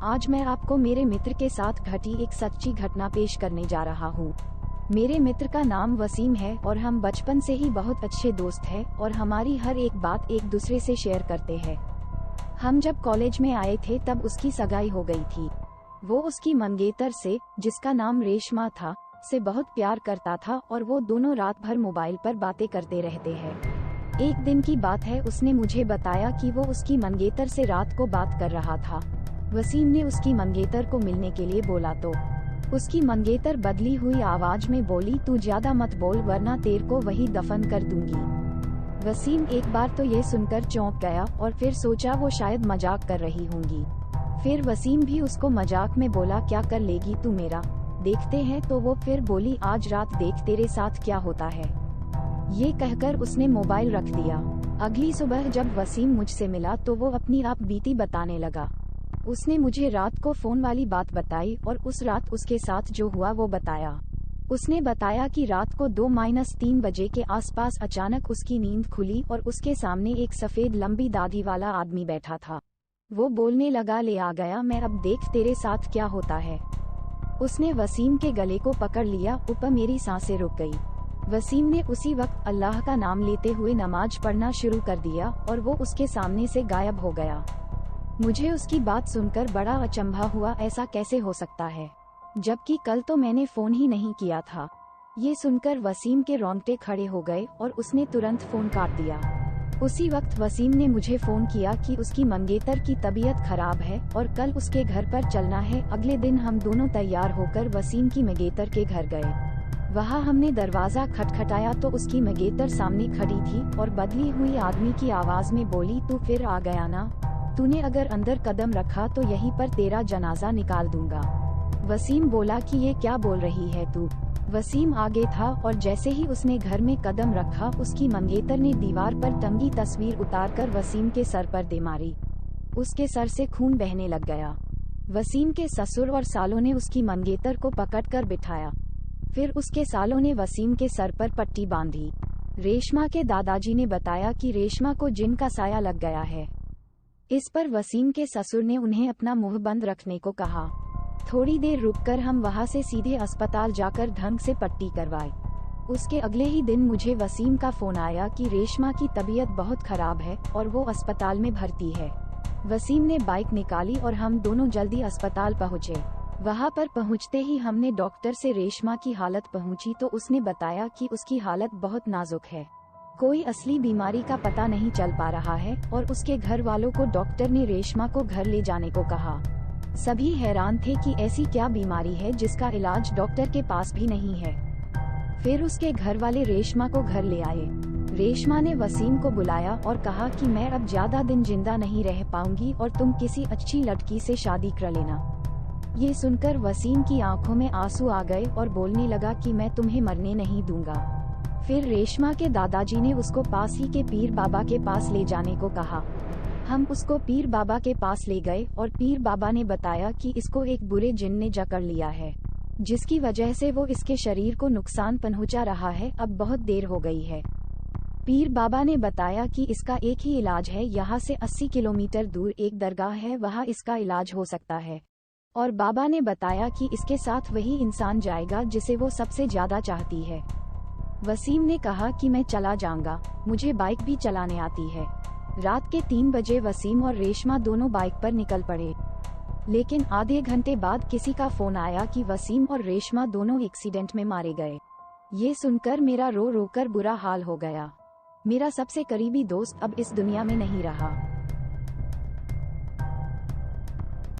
आज मैं आपको मेरे मित्र के साथ घटी एक सच्ची घटना पेश करने जा रहा हूँ। मेरे मित्र का नाम वसीम है और हम बचपन से ही बहुत अच्छे दोस्त हैं और हमारी हर एक बात एक दूसरे से शेयर करते हैं। हम जब कॉलेज में आए थे तब उसकी सगाई हो गई थी। वो उसकी मंगेतर से, जिसका नाम रेशमा था, से बहुत प्यार करता था और वो दोनों रात भर मोबाइल पर बातें करते रहते हैं। एक दिन की बात है, उसने मुझे बताया कि वो उसकी मंगेतर से रात को बात कर रहा था। वसीम ने उसकी मंगेतर को मिलने के लिए बोला तो उसकी मंगेतर बदली हुई आवाज में बोली, तू ज्यादा मत बोल वरना तेरे को वही दफन कर दूंगी। वसीम एक बार तो ये सुनकर चौंक गया और फिर सोचा वो शायद मजाक कर रही होंगी। फिर वसीम भी उसको मजाक में बोला, क्या कर लेगी तू मेरा, देखते हैं। तो वो फिर बोली, आज रात देख तेरे साथ क्या होता है। ये कहकर उसने मोबाइल रख दिया। अगली सुबह जब वसीम मुझसे मिला तो वो अपनी आप बीती बताने लगा। उसने मुझे रात को फोन वाली बात बताई और उस रात उसके साथ जो हुआ वो बताया। उसने बताया कि रात को 2-3 बजे के आसपास अचानक उसकी नींद खुली और उसके सामने एक सफेद लंबी दाढ़ी वाला आदमी बैठा था। वो बोलने लगा, ले आ गया मैं, अब देख तेरे साथ क्या होता है। उसने वसीम के गले को पकड़ लिया। ऊपर मेरी सांसें रुक गई। वसीम ने उसी वक्त अल्लाह का नाम लेते हुए नमाज पढ़ना शुरू कर दिया और वो उसके सामने से गायब हो गया। मुझे उसकी बात सुनकर बड़ा अचंभा हुआ, ऐसा कैसे हो सकता है, जबकि कल तो मैंने फोन ही नहीं किया था। ये सुनकर वसीम के रोंगटे खड़े हो गए और उसने तुरंत फोन काट दिया। उसी वक्त वसीम ने मुझे फोन किया कि उसकी मंगेतर की तबीयत खराब है और कल उसके घर पर चलना है। अगले दिन हम दोनों तैयार होकर वसीम की मंगेतर के घर गए। वहाँ हमने दरवाजा खटखटाया तो उसकी मंगेतर सामने खड़ी थी और बदली हुई आदमी की आवाज में बोली, तू फिर आ गया ना, तूने अगर अंदर कदम रखा तो यहीं पर तेरा जनाजा निकाल दूंगा। वसीम बोला कि ये क्या बोल रही है तू। वसीम आगे था और जैसे ही उसने घर में कदम रखा उसकी मंगेतर ने दीवार पर टंगी तस्वीर उतारकर वसीम के सर पर दे मारी। उसके सर से खून बहने लग गया। वसीम के ससुर और सालों ने उसकी मंगेतर को पकड़कर बिठाया। फिर उसके सालों ने वसीम के सर पर पट्टी बांधी। रेशमा के दादाजी ने बताया कि रेशमा को जिन का साया लग गया है। इस पर वसीम के ससुर ने उन्हें अपना मुंह बंद रखने को कहा। थोड़ी देर रुककर हम वहां से सीधे अस्पताल जाकर ढंग से पट्टी करवाई। उसके अगले ही दिन मुझे वसीम का फोन आया कि रेशमा की तबीयत बहुत खराब है और वो अस्पताल में भर्ती है। वसीम ने बाइक निकाली और हम दोनों जल्दी अस्पताल पहुँचे। वहां पर पहुंचते ही हमने डॉक्टर से रेशमा की हालत पूछी तो उसने बताया कि उसकी हालत बहुत नाजुक है, कोई असली बीमारी का पता नहीं चल पा रहा है और उसके घर वालों को डॉक्टर ने रेशमा को घर ले जाने को कहा। सभी हैरान थे कि ऐसी क्या बीमारी है जिसका इलाज डॉक्टर के पास भी नहीं है। फिर उसके घर वाले रेशमा को घर ले आए। रेशमा ने वसीम को बुलाया और कहा कि मैं अब ज्यादा दिन जिंदा नहीं रह पाऊंगी और तुम किसी अच्छी लड़की से शादी कर लेना। ये सुनकर वसीम की आंखों में आंसू आ गए और बोलने लगा कि मैं तुम्हें मरने नहीं दूंगा। फिर रेशमा के दादाजी ने उसको पास ही के पीर बाबा के पास ले जाने को कहा। हम उसको पीर बाबा के पास ले गए और पीर बाबा ने बताया कि इसको एक बुरे जिन ने जकड़ लिया है, जिसकी वजह से वो इसके शरीर को नुकसान पहुंचा रहा है। अब बहुत देर हो गई है। पीर बाबा ने बताया कि इसका एक ही इलाज है, यहाँ से 80 किलोमीटर दूर एक दरगाह है, वहाँ इसका इलाज हो सकता है। और बाबा ने बताया कि इसके साथ वही इंसान जाएगा जिसे वो सबसे ज्यादा चाहती है। वसीम ने कहा कि मैं चला जाऊंगा, मुझे बाइक भी चलाने आती है। रात के 3 बजे वसीम और रेशमा दोनों बाइक पर निकल पड़े। लेकिन आधे घंटे बाद किसी का फोन आया कि वसीम और रेशमा दोनों एक्सीडेंट में मारे गए। ये सुनकर मेरा रो रो कर बुरा हाल हो गया। मेरा सबसे करीबी दोस्त अब इस दुनिया में नहीं रहा।